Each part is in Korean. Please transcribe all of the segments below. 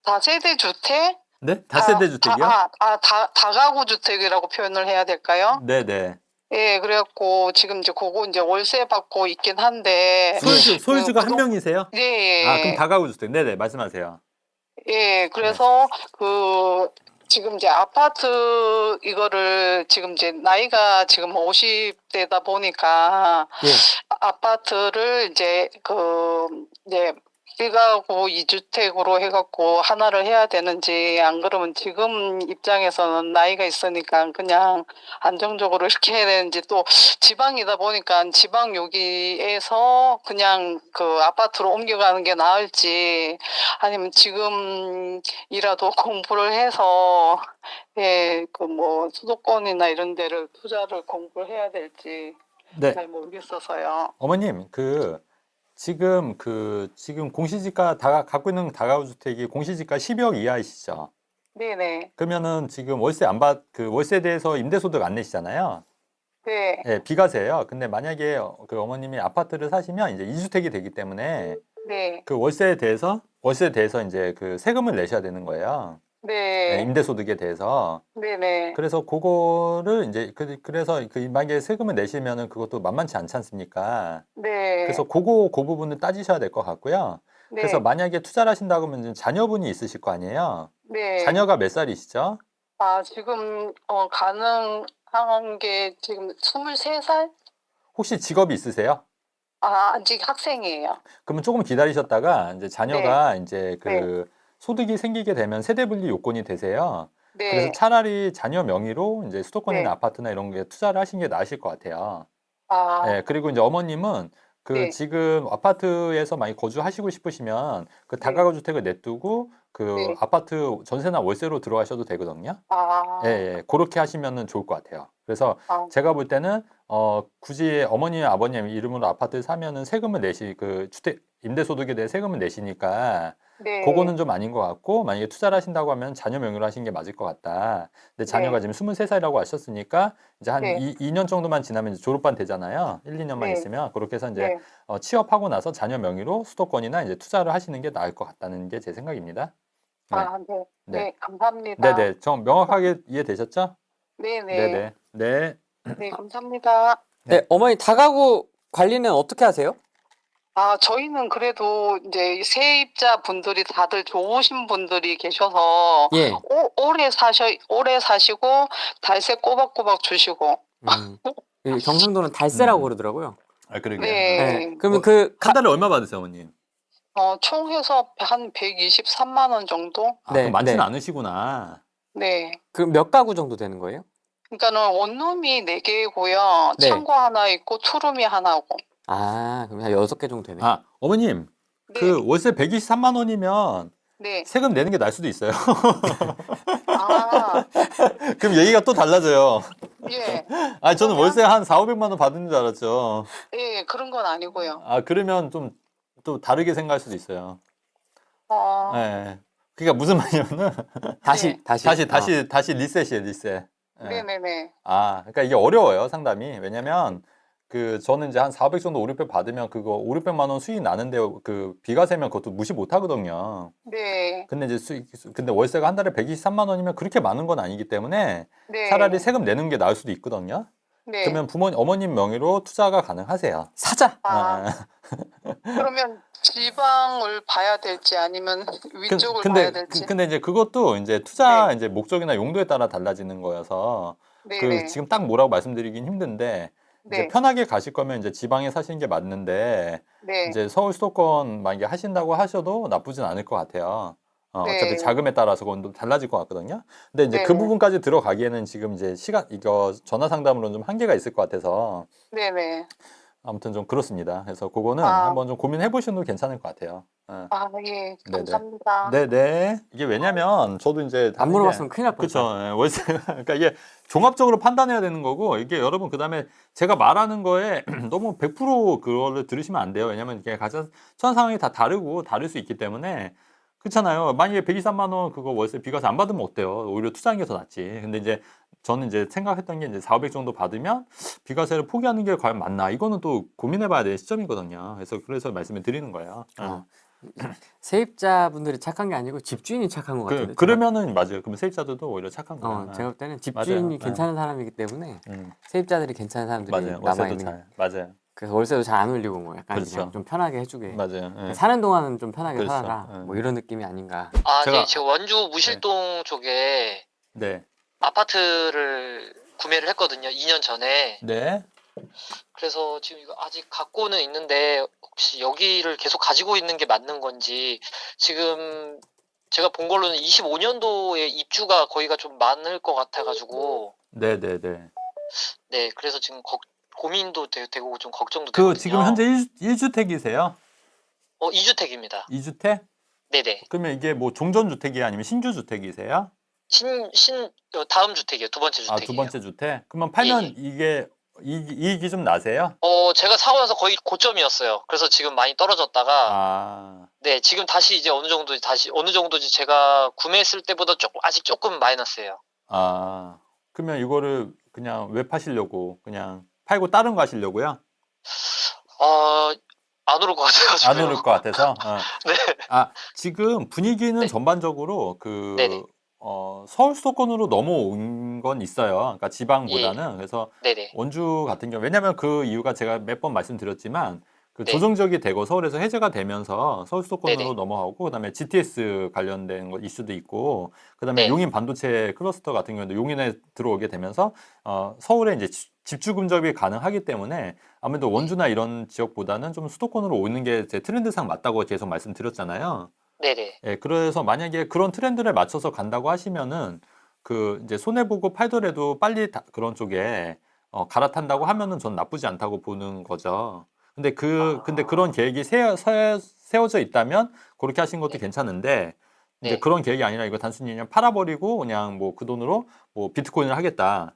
다세대 주택? 네? 다세대 주택이요? 다가구 주택이라고 표현을 해야 될까요? 네네. 예, 그래갖고 지금 이제 그거 이제 월세 받고 있긴 한데 소유주가 한 명이세요? 예, 예. 아, 그럼 다가구 주택. 네네, 말씀하세요. 예, 그래서 지금 이제 아파트 이거를 지금 이제 나이가 지금 50대다 보니까 예. 아파트를 이제 이제 1가구 2주택으로 해갖고 하나를 해야 되는지, 안 그러면 지금 입장에서는 나이가 있으니까 그냥 안정적으로 이렇게 해야 되는지, 또 지방이다 보니까 지방 여기에서 그냥 그 아파트로 옮겨가는 게 나을지, 아니면 지금이라도 공부를 해서 예, 수도권이나 이런 데를 투자를 공부를 해야 될지 네. 잘 모르겠어서요. 어머님, 지금 공시지가 갖고 있는 다가구 주택이 공시지가 12억 이하이시죠? 네네. 그러면은 지금 월세에 대해서 임대소득 안 내시잖아요. 네. 네, 비과세예요. 근데 만약에 그 어머님이 아파트를 사시면 이제 2주택이 되기 때문에 네. 그 월세에 대해서 이제 그 세금을 내셔야 되는 거예요. 네, 네. 임대소득에 대해서. 네네. 그래서 그거를 이제 그래서 만약에 세금을 내시면은 그것도 만만치 않지 않습니까? 네. 그래서 그 부분을 따지셔야 될 것 같고요. 네. 그래서 만약에 투자를 하신다고 하면 이제 자녀분이 있으실 거 아니에요? 네. 자녀가 몇 살이시죠? 지금 가능한 게 지금 23살? 혹시 직업이 있으세요? 아직 학생이에요. 그러면 조금 기다리셨다가 이제 자녀가 이제 소득이 생기게 되면 세대 분리 요건이 되세요. 네. 그래서 차라리 자녀 명의로 이제 수도권이나 네. 아파트나 이런 게 투자를 하시는 게 나으실 것 같아요. 아, 네, 그리고 이제 어머님은 네. 지금 아파트에서 많이 거주하시고 싶으시면 그 다가구 주택을 내두고 네. 아파트 전세나 월세로 들어가셔도 되거든요. 아, 예, 예, 그렇게 하시면은 좋을 것 같아요. 그래서 아, 제가 볼 때는 굳이 어머님, 아버님 이름으로 아파트를 사면은 세금을 임대소득에 대해 세금을 내시니까 네. 그거는 좀 아닌 것 같고, 만약에 투자를 하신다고 하면 자녀 명의로 하시는 게 맞을 것 같다. 근데 자녀가 지금 23살이라고 하셨으니까 이제 한 네. 2년 정도만 지나면 이제 졸업반 되잖아요. 1, 2년만 네. 있으면. 그렇게 해서 이제 네. 취업하고 나서 자녀 명의로 수도권이나 이제 투자를 하시는 게 나을 것 같다는 게 제 생각입니다. 네. 네. 네. 네, 감사합니다. 네네. 좀 명확하게 이해되셨죠? 네네. 네네. 네. 네, 감사합니다. 네, 어머니 다가구 관리는 어떻게 하세요? 저희는 그래도 이제 세입자 분들이 다들 좋으신 분들이 계셔서 예. 오래 사시고 달세 꼬박꼬박 주시고. 이 경상도는 달세라고 그러더라고요. 아, 그러게요. 네. 그러면 한 달에 얼마 받으세요, 어머님? 총 해서 한 123만 원 정도? 네, 그럼 많지는 네. 않으시구나. 네. 그럼 몇 가구 정도 되는 거예요? 그러니까는 원룸이 4개고요. 네. 창고 하나 있고 투룸이 하나고. 그럼 한 6개 정도 되네. 어머님, 네. 월세 123만 원이면 네. 세금 내는 게 날 수도 있어요. 아, 그럼 얘기가 또 달라져요. 예. 저는 월세 한 4, 500만 원 받는 줄 알았죠. 예, 그런 건 아니고요. 그러면 좀 또 다르게 생각할 수도 있어요. 예. 그러니까 무슨 말이냐면은 다시 리셋이에요, 리셋. 예. 네네네. 그러니까 이게 어려워요, 상담이. 왜냐면 저는 이제 한 400 정도 5, 600 받으면 그거 5, 600만 원 수익 나는데 비과세면 그것도 무시 못 하거든요. 네. 근데 이제 근데 월세가 한 달에 123만 원이면 그렇게 많은 건 아니기 때문에 네. 차라리 세금 내는 게 나을 수도 있거든요. 네. 그러면 어머님 명의로 투자가 가능하세요. 사자. 그러면 지방을 봐야 될지 아니면 위쪽을 봐야 될지. 근데 이제 그것도 이제 투자 이제 목적이나 용도에 따라 달라지는 거여서 네네. 지금 딱 뭐라고 말씀드리긴 힘든데 이제 네. 편하게 가실 거면 이제 지방에 사시는 게 맞는데 네. 이제 서울 수도권 만약에 하신다고 하셔도 나쁘진 않을 것 같아요. 어차피 네. 자금에 따라서 그건 또 달라질 것 같거든요. 근데 이제 그 네네. 부분까지 들어가기에는 지금 이제 이거 전화 상담으로는 좀 한계가 있을 것 같아서 네네. 아무튼 좀 그렇습니다. 그래서 그거는 아. 한번 좀 고민해 보셔도 괜찮을 것 같아요. 예. 네네. 감사합니다. 네네. 이게 왜냐면 저도 이제 안 물어봤으면 큰일 날 그쵸. 뻔했다. 예, 월세 그러니까 이게 종합적으로 판단해야 되는 거고 이게 여러분 그다음에 제가 말하는 거에 너무 100% 그거를 들으시면 안 돼요. 왜냐면 이게 가장 처한 상황이 다 다를 수 있기 때문에 그렇잖아요. 만약에 123만 원 그거 월세 비과세 안 받으면 어때요? 오히려 투자하는 게 더 낫지. 근데 이제 저는 이제 생각했던 게 이제 4, 500 정도 받으면 비과세를 포기하는 게 과연 맞나? 이거는 또 고민해 봐야 될 시점이거든요. 그래서 말씀을 드리는 거예요. 세입자분들이 착한 게 아니고 집주인이 착한 것 같은데. 그러면은 맞아요. 그럼 세입자들도 오히려 착한 거야. 제가 볼 때는 집주인이 맞아요. 괜찮은 사람이기 때문에 음, 세입자들이 괜찮은 사람들이 맞아요. 남아 월세도 있는. 잘 맞아요. 그래서 월세도 잘 안 올리고 뭐 약간 그렇죠. 그냥 좀 편하게 해주게. 맞아요. 예. 사는 동안은 좀 편하게 그렇죠. 살아라. 뭐 이런 느낌이 아닌가. 아, 제가- 네, 제가 원주 무실동 쪽에 네, 아파트를 구매를 했거든요. 2년 전에. 네. 그래서 지금 이거 아직 갖고는 있는데 혹시 여기를 계속 가지고 있는 게 맞는 건지 지금 제가 본 걸로는 25년도에 입주가 거기가 좀 많을 것 같아가지고 네, 네, 네. 네, 그래서 지금 고민도 되고 좀 걱정도 그 되거든요. 지금 현재 1주택이세요? 2주택입니다. 2주택? 네네. 그러면 이게 뭐 종전주택이 아니면 신규주택이세요? 다음 주택이요. 두 번째 아, 주택이에요. 두 번째 주택? 그러면 팔면 예. 이게 이익이 좀 나세요? 제가 사고 나서 거의 고점이었어요. 그래서 지금 많이 떨어졌다가 아, 네, 지금 다시 이제 어느 정도지 제가 구매했을 때보다 아직 조금 마이너스예요. 아. 그러면 이거를 그냥 왜 파시려고 그냥 팔고 다른 거 하시려고요? 안 오를 것 같아가지고요. 안 오를 것 같아서. 네. 아, 지금 분위기는 네. 전반적으로 네네. 서울 수도권으로 넘어온 건 있어요. 그러니까 지방보다는. 그래서 네네. 원주 같은 경우, 왜냐면 그 이유가 제가 몇 번 말씀드렸지만, 그 네. 조정지역이 되고 서울에서 해제가 되면서 서울 수도권으로 네네. 넘어가고, 그다음에 GTS 관련된 이슈도 있고, 그다음에 네. 용인 반도체 클러스터 같은 경우도 용인에 들어오게 되면서 서울에 이제 집주 근접이 가능하기 때문에 아무래도 원주나 이런 지역보다는 좀 수도권으로 오는 게 제 트렌드상 맞다고 계속 말씀드렸잖아요. 네네. 예, 그래서 만약에 그런 트렌드를 맞춰서 간다고 하시면은 그 이제 손해 보고 팔더라도 빨리 그런 쪽에 갈아탄다고 하면은 전 나쁘지 않다고 보는 거죠. 근데 그런 계획이 세워져 있다면 그렇게 하신 것도 네. 괜찮은데 이제 네. 그런 계획이 아니라 이거 단순히 그냥 팔아버리고 그냥 뭐 그 돈으로 뭐 비트코인을 하겠다,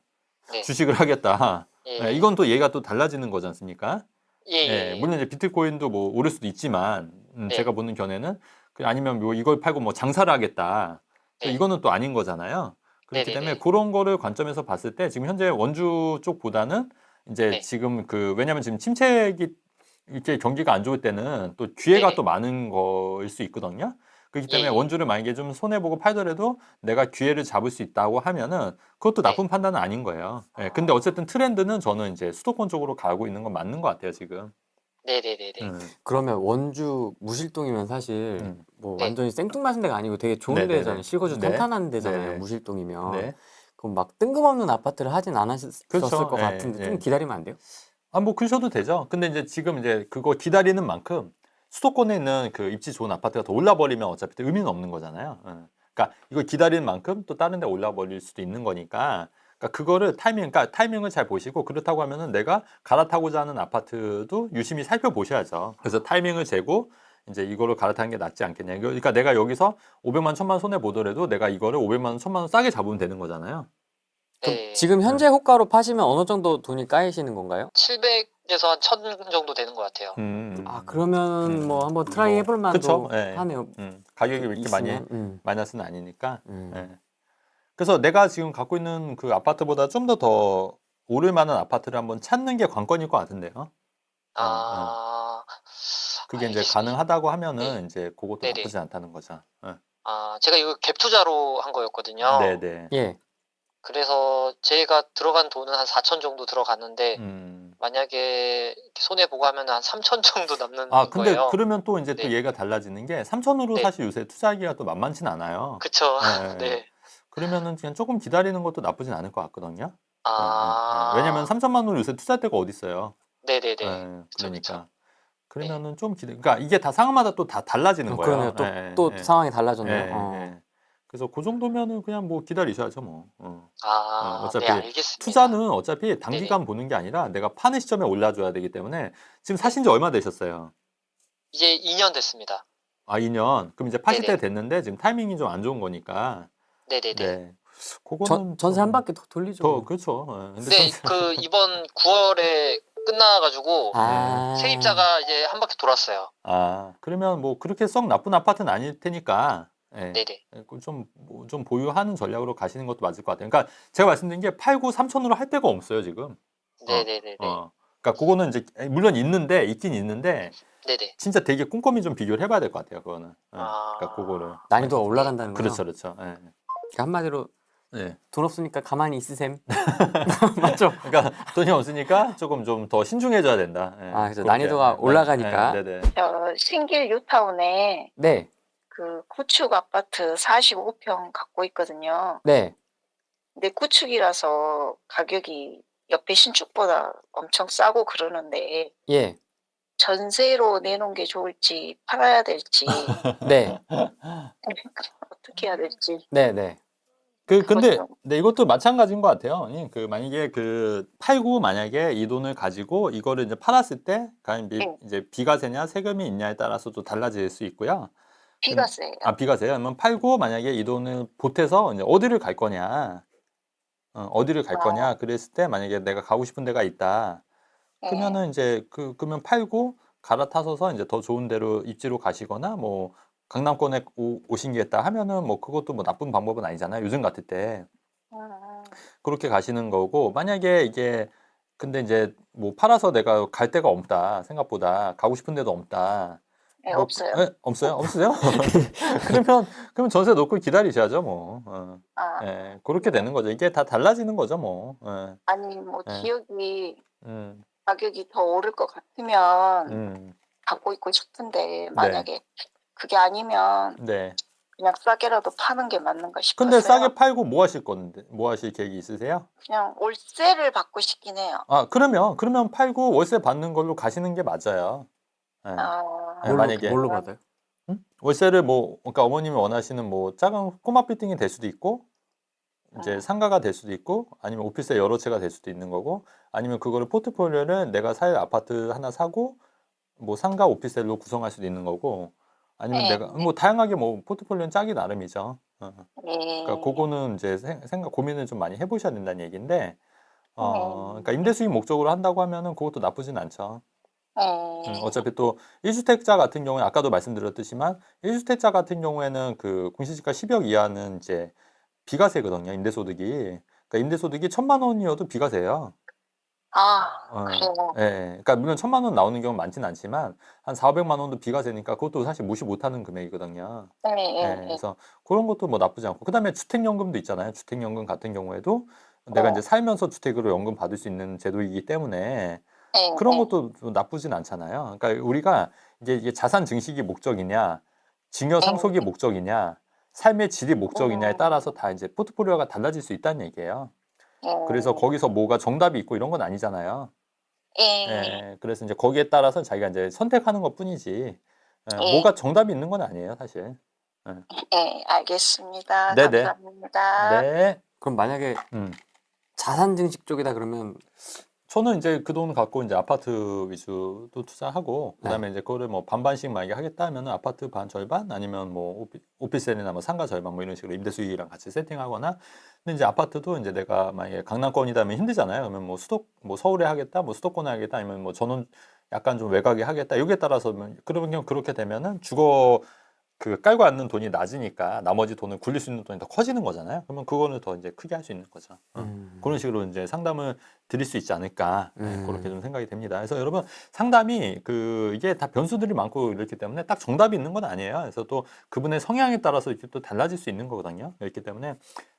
네. 주식을 하겠다. 예. 예, 이건 또 얘가 또 달라지는 거지 않습니까? 예. 물론 이제 비트코인도 뭐 오를 수도 있지만 네. 제가 보는 견해는 아니면 뭐 이걸 팔고 뭐 장사를 하겠다. 네. 이거는 또 아닌 거잖아요. 그렇기 네네네. 때문에 그런 거를 관점에서 봤을 때 지금 현재 원주 쪽보다는 이제 네. 지금 왜냐면 지금 침체기 이렇게 경기가 안 좋을 때는 또 기회가 네네. 또 많은 거일 수 있거든요. 그렇기 때문에 예. 원주를 만약에 좀 손해 보고 팔더라도 내가 기회를 잡을 수 있다고 하면은 그것도 네. 나쁜 판단은 아닌 거예요. 예, 근데 어쨌든 트렌드는 저는 이제 수도권 쪽으로 가고 있는 건 맞는 것 같아요, 지금. 네네네네. 그러면 원주 무실동이면 사실 음. 뭐 네. 완전히 생뚱맞은 데가 아니고 되게 좋은 네네네. 데잖아요. 실거주 네. 탄탄한 데잖아요. 네. 무실동이면. 네. 그럼 막 뜬금없는 아파트를 하진 않으셨을 그렇죠. 것 예, 같은데 예. 좀 기다리면 안 돼요? 아, 뭐 그러셔도 되죠. 근데 이제 지금 이제 그거 기다리는 만큼 수도권에 있는 그 입지 좋은 아파트가 더 올라버리면 어차피 또 의미는 없는 거잖아요. 그러니까 이걸 기다리는 만큼 또 다른 데 올라버릴 수도 있는 거니까. 그러니까 그거를 그러니까 타이밍을 잘 보시고 그렇다고 하면은 내가 갈아타고자 하는 아파트도 유심히 살펴보셔야죠. 그래서 타이밍을 재고 이제 이거를 갈아타는 게 낫지 않겠냐. 그러니까 내가 여기서 500만, 1000만 손해 보더라도 내가 이거를 500만 원, 1000만 원 싸게 잡으면 되는 거잖아요. 그럼 네. 지금 현재 호가로 파시면 어느 정도 돈이 까이시는 건가요? 700에서 한 1000 정도 되는 것 같아요. 그러면 뭐 한번 트라이 해볼 만도 그쵸. 예. 하네요. 가격이 이렇게 많이 있으면, 마이너스는 아니니까. 음. 예. 그래서 내가 지금 갖고 있는 그 아파트보다 좀 더 오를 만한 아파트를 한번 찾는 게 관건일 것 같은데요. 그게 이제 알겠습니다. 가능하다고 하면은 이제 그것도 네네. 나쁘지 않다는 거죠. 제가 이거 갭 투자로 한 거였거든요. 네네. 예. 그래서 제가 들어간 돈은 한 4천 정도 들어갔는데 음. 만약에 손해 보고 하면 한 3천 정도 남는 아, 근데 거예요. 그러면 또 이제 또 네. 얘가 달라지는 게 3천으로 네. 사실 요새 투자하기가 또 만만치는 않아요. 그쵸. 예, 예. 네. 그러면은 그냥 조금 기다리는 것도 나쁘진 않을 것 같거든요. 아. 왜냐면 3천만 원으로 요새 투자할 데가 어디 있어요. 네네네. 예, 그쵸, 그러니까. 그러면은 좀 그러니까 이게 다 상황마다 또 다 달라지는 거예요. 그러네요. 또 상황이 달라졌네요. 그래서 그 정도면은 그냥 뭐 기다리셔야죠, 뭐. 어차피 네, 알겠습니다. 투자는 어차피 단기간 보는 게 아니라 내가 파는 시점에 올라줘야 되기 때문에 지금 사신 지 얼마 되셨어요? 이제 2년 됐습니다. 아, 2년. 그럼 이제 파실 네네. 때 됐는데 지금 타이밍이 좀 안 좋은 거니까. 네네네. 네. 그거는 전세 한 좀 바퀴 더 돌리죠. 더 그렇죠. 예. 근데 네, 그 이번 9월에 끝나가지고 아. 세입자가 이제 한 바퀴 돌았어요. 그러면 뭐 그렇게 썩 나쁜 아파트는 아닐 테니까 네네. 좀 보유하는 전략으로 가시는 것도 맞을 것 같아요. 그러니까 제가 말씀드린 게 팔고 3천으로 할 데가 없어요, 지금. 네네네네. 그러니까 그거는 이제 물론 있긴 있는데 네네. 진짜 되게 꼼꼼히 좀 비교를 해봐야 될 것 같아요. 그거는. 아. 그러니까 그거를. 난이도가 올라간다는 거죠. 그렇죠, 그렇죠. 예. 그러니까 한마디로 예. 돈 없으니까 가만히 있으셈. 맞죠? 그러니까 돈이 없으니까 조금 좀 더 신중해져야 된다. 예. 아, 그래서 그렇게. 난이도가 올라가니까. 예, 네네. 저 신길 뉴타운에 네, 그 구축 아파트 45평 갖고 있거든요. 네. 근데 구축이라서 가격이 옆에 신축보다 엄청 싸고 그러는데 예, 전세로 내놓은 게 좋을지 팔아야 될지 네, 어떻게 해야 될지 네, 네. 근데 그건 좀- 네, 이것도 마찬가지인 것 같아요. 그 만약에 그 팔고 만약에 이 돈을 가지고 이거를 이제 팔았을 때 과연 네. 이제 비과세냐 세금이 있냐에 따라서도 달라질 수 있고요. 비과세예요. 비과세요. 그러면 팔고 만약에 이 돈을 보태서 이제 어디를 갈 거냐, 어디를 갈 거냐. 그랬을 때 만약에 내가 가고 싶은 데가 있다. 그러면은 이제 그러면 팔고 갈아타서서 이제 더 좋은 데로 입지로 가시거나 뭐 강남권에 오신겠다 하면은 뭐 그것도 뭐 나쁜 방법은 아니잖아요. 요즘 같을 때 그렇게 가시는 거고 만약에 이게 근데 이제 뭐 팔아서 내가 갈 데가 없다 생각보다 가고 싶은 데도 없다. 네, 뭐, 없어요. 없어요? 없으세요? 그러면 전세 놓고 기다리셔야죠 뭐. 아, 예, 그렇게 되는 거죠. 이게 다 달라지는 거죠 뭐. 예, 아니 뭐 네. 지역이 음, 가격이 더 오를 것 같으면 음, 갖고 있고 싶은데 만약에 그게 아니면 네. 그냥 싸게라도 파는 게 맞는가 싶었어요. 근데 싸게 팔고 뭐 하실 건데? 뭐 하실 계획이 있으세요? 그냥 월세를 받고 싶긴 해요. 그러면 팔고 월세 받는 걸로 가시는 게 맞아요. 예. 네, 만약에 뭘로 받아요? 월세를 뭐 그러니까 어머님이 원하시는 뭐 작은 꼬마 빌딩이 될 수도 있고 이제 상가가 될 수도 있고 아니면 오피스텔 여러 채가 될 수도 있는 거고 아니면 그거를 포트폴리오를 내가 살 아파트 하나 사고 뭐 상가 오피스텔로 구성할 수도 있는 거고 아니면 내가 뭐 다양하게 뭐 포트폴리오는 짝이 나름이죠. 그러니까 그거는 이제 생각 고민을 좀 많이 해보셔야 된다는 얘기인데 그러니까 임대 수익 목적으로 한다고 하면은 그것도 나쁘진 않죠. 어차피 또 1주택자 같은 경우에 아까도 말씀드렸듯이만 1주택자 같은 경우에는 그 공시지가 10억 이하는 이제 비과세거든요. 임대소득이. 그러니까 임대소득이 1,000만 원이어도 비과세예요. 그래요. 예. 그러니까 물론 1,000만 원 나오는 경우는 많지는 않지만 한 400만 원도 비과세니까 그것도 사실 무시 못하는 금액이거든요. 예. 그래서 그런 것도 뭐 나쁘지 않고 그다음에 주택연금도 있잖아요. 주택연금 같은 경우에도 내가 이제 살면서 주택으로 연금 받을 수 있는 제도이기 때문에 그런 것도 나쁘진 않잖아요. 그러니까 우리가 이게 자산 증식이 목적이냐, 증여 상속이 목적이냐, 삶의 질이 목적이냐에 따라서 다 이제 포트폴리오가 달라질 수 있다는 얘기예요. 그래서 거기서 뭐가 정답이 있고 이런 건 아니잖아요. 예, 그래서 이제 거기에 따라서 자기가 이제 선택하는 것뿐이지, 뭐가 정답이 있는 건 아니에요, 사실. 네, 알겠습니다. 네네. 감사합니다. 네. 그럼 만약에 자산 증식 쪽이다 그러면 저는 이제 그 돈 갖고 이제 아파트 위주로 투자하고 그다음에 이제 그거를 뭐 반반씩 만약에 하겠다 하면은 아파트 반 절반 아니면 뭐 오피스텔이나 뭐 상가 절반 뭐 이런 식으로 임대 수익이랑 같이 세팅하거나 근데 이제 아파트도 이제 내가 만약에 강남권이다면 힘들잖아요. 그러면 뭐 뭐 서울에 하겠다, 뭐 수도권에 하겠다 아니면 뭐 저는 약간 좀 외곽에 하겠다. 여기에 따라서 그러면 그렇게 되면은 주거 깔고 앉는 돈이 낮으니까 나머지 돈을 굴릴 수 있는 돈이 더 커지는 거잖아요. 그러면 그거는 더 이제 크게 할 수 있는 거죠. 그런 식으로 이제 상담을 드릴 수 있지 않을까 그렇게 좀 생각이 됩니다. 그래서 여러분 상담이 이게 다 변수들이 많고 이렇기 때문에 딱 정답이 있는 건 아니에요. 그래서 또 그분의 성향에 따라서 이렇게 또 달라질 수 있는 거거든요. 그렇기 때문에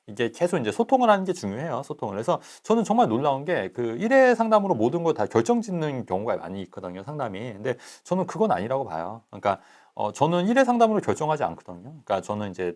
이게 계속 이제 소통을 하는 게 중요해요. 소통을. 그래서 저는 정말 놀라운 게 1회 상담으로 모든 걸 다 결정짓는 경우가 많이 있거든요. 상담이. 근데 저는 그건 아니라고 봐요. 그러니까 저는 1회 상담으로 결정하지 않거든요. 그러니까 저는 이제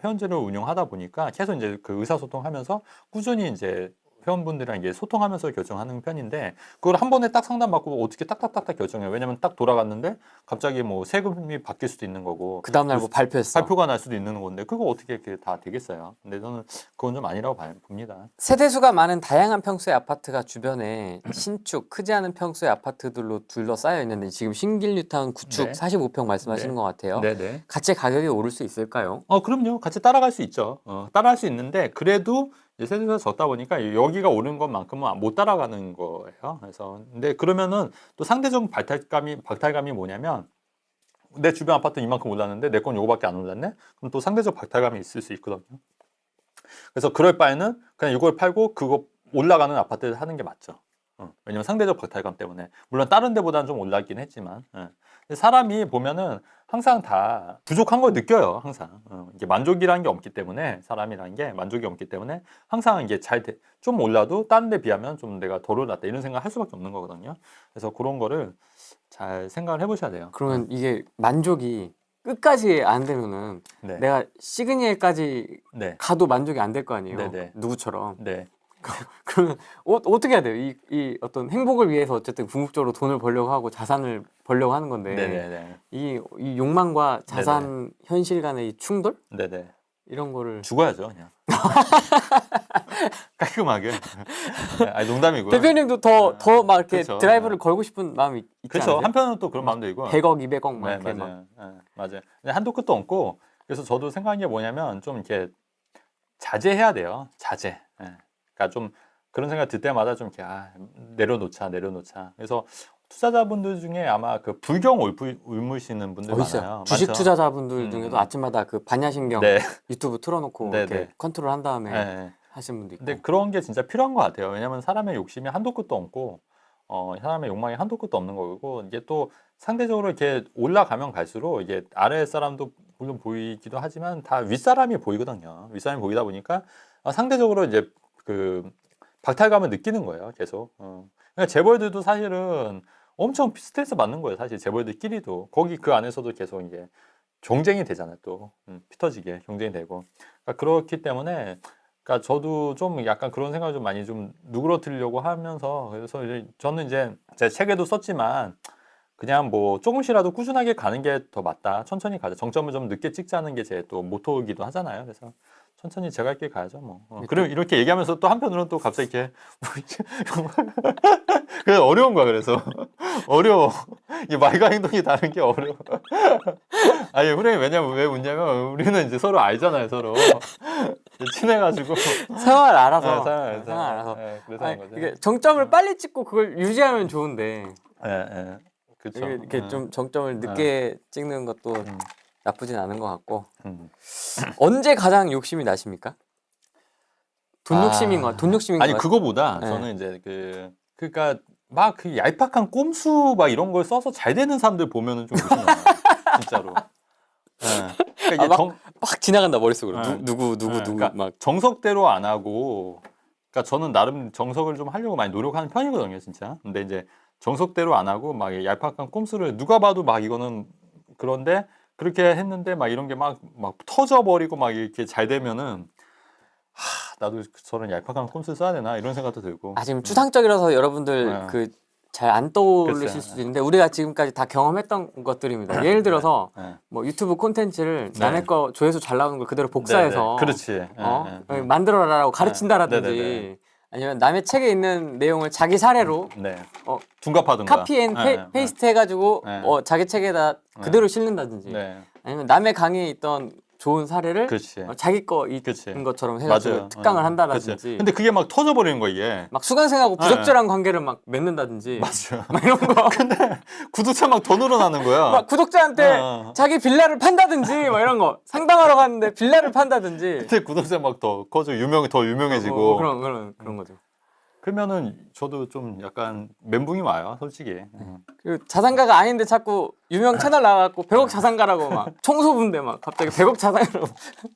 회원제를 운영하다 보니까 계속 이제 그 의사소통하면서 꾸준히 이제 회원분들이랑 이제 소통하면서 결정하는 편인데 그걸 한 번에 딱 상담받고 어떻게 딱딱딱딱 결정해요. 왜냐면 딱 돌아갔는데 갑자기 뭐 세금이 바뀔 수도 있는 거고 그 다음날 뭐 발표했어. 발표가 날 수도 있는 건데 그거 어떻게 이렇게 다 되겠어요. 근데 저는 그건 좀 아니라고 봅니다. 세대수가 많은 다양한 평수의 아파트가 주변에 신축 크지 않은 평수의 아파트들로 둘러싸여 있는데 지금 신길 뉴타운 구축 네. 45평 말씀하시는 것 같아요. 네네. 같이 가격이 오를 수 있을까요? 그럼요. 같이 따라갈 수 있죠. 따라갈 수 있는데 그래도 이제 세대수가 적다 보니까 여기가 오른 것만큼은 못 따라가는 거예요. 그래서 근데 그러면은 또 상대적 박탈감이 뭐냐면 내 주변 아파트 이만큼 올랐는데 내 건 요거밖에 안 올랐네? 그럼 또 상대적 박탈감이 있을 수 있거든요. 그래서 그럴 바에는 그냥 이걸 팔고 그거 올라가는 아파트를 하는 게 맞죠. 왜냐면 상대적 박탈감 때문에. 물론 다른 데보다는 좀 올랐긴 했지만. 근데 사람이 보면은 항상 다 부족한 걸 느껴요. 항상. 이게 만족이라는 게 없기 때문에, 사람이라는 게 만족이 없기 때문에 항상 이게 좀 올라도 다른 데 비하면 좀 내가 덜 올랐다 이런 생각을 할 수밖에 없는 거거든요. 그래서 그런 거를 잘 생각을 해보셔야 돼요. 그러면 이게 만족이 끝까지 안 되면은 네. 내가 시그니엘까지 네. 가도 만족이 안 될 거 아니에요. 네네. 누구처럼. 네. 그러면 어떻게 해야 돼요? 이 어떤 행복을 위해서 어쨌든 궁극적으로 돈을 벌려고 하고 자산을 벌려고 하는 건데 네네네. 이 욕망과 자산 현실 간의 이 충돌 네네. 이런 거를 죽어야죠, 그냥. 깔끔하게. 아니, 농담이고요. 대표님도 더 막 이렇게 그쵸. 드라이브를 걸고 싶은 마음이 있지 그렇죠. 않으세요? 한편은 또 그런 마음도 있고. 100억, 200억 막 네, 이렇게 막 맞아요. 네, 맞아요. 근데 한도 끝도 없고, 그래서 저도 생각한 게 뭐냐면 좀 이렇게 자제해야 돼요. 자제. 그러니까 좀 그런 생각 들 때마다 좀 이렇게 내려놓자. 그래서 투자자분들 중에 아마 그 불경 울무시는 분들 있어요. 많아요. 주식 많죠? 투자자분들 중에도 아침마다 그 반야신경 네. 유튜브 틀어놓고 네, 이렇게 네. 컨트롤 한 다음에 네. 하시는 분도 있고. 근데 그런 게 진짜 필요한 것 같아요. 왜냐면 사람의 욕심이 한도 끝도 없고, 사람의 욕망이 한도 끝도 없는 거고, 이게 또 상대적으로 이렇게 올라가면 갈수록 이게 아래 사람도 물론 보이기도 하지만 다 윗사람이 보이거든요. 윗사람이 보이다 보니까 상대적으로 이제 그 박탈감을 느끼는 거예요. 계속. 그러니까 재벌들도 사실은 엄청 스트레스 받는 거예요. 사실 재벌들끼리도 거기 그 안에서도 계속 이제 경쟁이 되잖아요. 또 피 터지게 경쟁이 되고. 그러니까 그렇기 때문에. 그러니까 저도 좀 약간 그런 생각을 좀 많이 좀 누그러뜨리려고 하면서 그래서 이제 저는 이제 제 책에도 썼지만 그냥 뭐 조금씩이라도 꾸준하게 가는 게 더 맞다. 천천히 가자. 정점을 좀 늦게 찍자는 게 제 또 모토이기도 하잖아요. 그래서 천천히 제가 할 길 가야죠. 뭐. 그럼 이렇게 얘기하면서 또 한편으로는 또 갑자기 이렇게 그래서 어려운 거야. 그래서 어려워. 이 말과 행동이 다른 게 어려워. 아니 후렴이 왜냐면 왜 웃냐면 우리는 이제 서로 알잖아요. 서로 친해가지고 생활 알아서. 네, 생활 알아서. 그래서 아니, 그런 거죠. 이게 정점을 빨리 찍고 그걸 유지하면 좋은데 그렇죠. 이게 좀 정점을 늦게 찍는 것도 나쁘진 않은 것 같고. 언제 가장 욕심이 나십니까? 돈 욕심인 거, 돈 욕심인 아니 거. 그거보다 네. 저는 이제 그러니까 막 그 얄팍한 꼼수 막 이런 걸 써서 잘 되는 사람들 보면은 좀 욕심이 나요. 진짜로. 그러니까 이게 막 지나간다 머릿속으로. 네. 누구 그러니까 막. 정석대로 안 하고, 그러니까 저는 나름 정석을 좀 하려고 많이 노력하는 편이거든요, 진짜. 근데 이제 정석대로 안 하고 막 얄팍한 꼼수를 누가 봐도 막 이거는 그런데 그렇게 했는데 막 이런 게 막 터져버리고 막 이렇게 잘 되면은 나도 저런 얄팍한 꼼수 써야 되나 이런 생각도 들고. 지금 추상적이라서 여러분들 그 잘 안 떠오르실 그치. 수도 있는데 우리가 지금까지 다 경험했던 것들입니다. 예를 들어서 뭐 유튜브 콘텐츠를 남의 거 조회수 잘 나오는 걸 그대로 복사해서 그렇지. 만들어라라고 가르친다라든지 네네네. 아니면 남의 책에 있는 내용을 자기 사례로 둔갑하든가. 카피 앤 페이스트 해가지고 자기 책에다 그대로 실는다든지 아니면 남의 강의에 있던 좋은 사례를 자기 거인 것처럼 해가지고 특강을 한다든지. 근데 그게 막 터져버리는 거야 이게. 막 수강생하고 부적절한 관계를 막 맺는다든지. 맞죠. 막 이런 거. 근데 구독자 막 더 늘어나는 거야. 막 구독자한테 자기 빌라를 판다든지 막 이런 거. 상담하러 갔는데 빌라를 판다든지. 근데 구독자 막 더 커져 더 유명해지고. 그런 거죠. 그러면은 저도 좀 약간 멘붕이 와요, 솔직히. 그리고 자산가가 아닌데 자꾸 유명 채널 나와갖고 100억 자산가라고 막 청소부인데 막 갑자기 100억 자산가로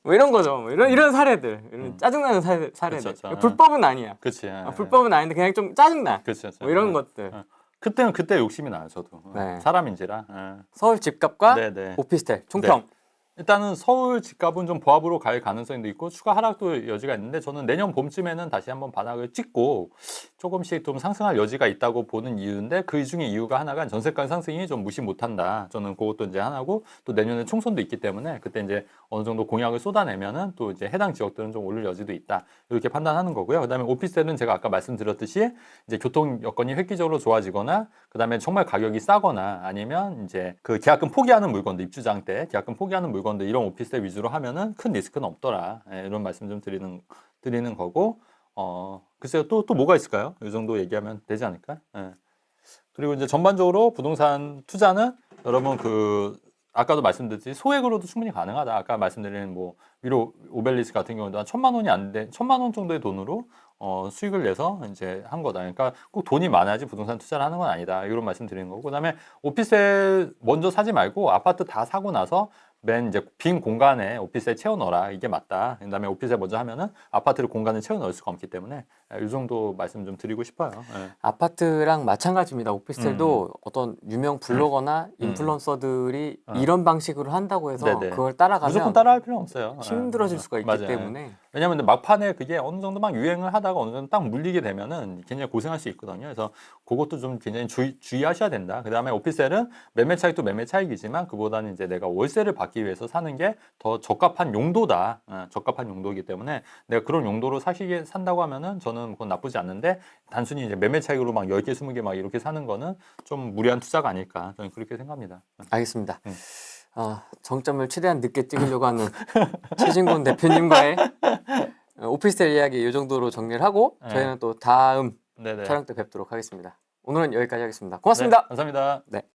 뭐 이런 거죠. 뭐 이런 사례들, 이런 짜증나는 사례들. 그쵸. 불법은 아니야. 그렇지. 불법은 아닌데 그냥 좀 짜증나. 그렇죠. 뭐 이런 것들. 그때는 그때 욕심이 나요, 저도. 네. 사람인지라. 서울 집값과 네네. 오피스텔 총평. 일단은 서울 집값은 좀 보합으로 갈 가능성도 있고 추가 하락도 여지가 있는데 저는 내년 봄쯤에는 다시 한번 바닥을 찍고 조금씩 좀 상승할 여지가 있다고 보는 이유인데 그 중에 이유가 하나가 전세가 상승이 좀 무시 못한다. 저는 그것도 이제 하나고 또 내년에 총선도 있기 때문에 그때 이제 어느 정도 공약을 쏟아내면은 또 이제 해당 지역들은 좀 오를 여지도 있다. 이렇게 판단하는 거고요. 그다음에 오피스텔은 제가 아까 말씀드렸듯이 이제 교통 여건이 획기적으로 좋아지거나 그다음에 정말 가격이 싸거나 아니면 이제 그 계약금 포기하는 물건들 입주장 때 계약금 포기하는 물건들 이런 오피스텔 위주로 하면은 큰 리스크는 없더라. 이런 말씀 좀 드리는 거고 글쎄요 또 뭐가 있을까요? 이 정도 얘기하면 되지 않을까? 그리고 이제 전반적으로 부동산 투자는 여러분 아까도 말씀드렸듯이 소액으로도 충분히 가능하다. 아까 말씀드린 뭐 위로 오벨리스 같은 경우도 한 1,000만 원이 안 돼, 1,000만 원 정도의 돈으로 수익을 내서 이제 한 거다. 그러니까 꼭 돈이 많아야지 부동산 투자를 하는 건 아니다. 이런 말씀 드리는 거고. 그다음에 오피스텔 먼저 사지 말고 아파트 다 사고 나서 맨 이제 빈 공간에 오피스텔 채워 넣어라. 이게 맞다. 그다음에 오피스텔 먼저 하면은 아파트를 공간을 채워 넣을 수가 없기 때문에 이 정도 말씀 좀 드리고 싶어요. 네. 아파트랑 마찬가지입니다. 오피스텔도 어떤 유명 블로거나 인플루언서들이 이런 방식으로 한다고 해서 네네. 그걸 따라가면 무조건 따라할 필요는 없어요. 힘들어질 수가 있기 맞아요. 때문에. 왜냐하면 막판에 그게 어느 정도 막 유행을 하다가 어느 정도 딱 물리게 되면은 굉장히 고생할 수 있거든요. 그래서 그것도 좀 굉장히 주의하셔야 된다. 그 다음에 오피스텔은 매매 차익도 매매 차익이지만 그보다는 이제 내가 월세를 받기 위해서 사는 게 더 적합한 용도다. 적합한 용도이기 때문에 내가 그런 용도로 산다고 하면은 저는 그건 나쁘지 않는데 단순히 이제 매매 차익으로 막 10개, 20개 막 이렇게 사는 거는 좀 무리한 투자가 아닐까. 저는 그렇게 생각합니다. 알겠습니다. 정점을 최대한 늦게 찍으려고 하는 최진곤 대표님과의 오피스텔 이야기 이 정도로 정리를 하고 저희는 또 다음 촬영 때 뵙도록 하겠습니다. 오늘은 여기까지 하겠습니다. 고맙습니다. 네, 감사합니다. 네.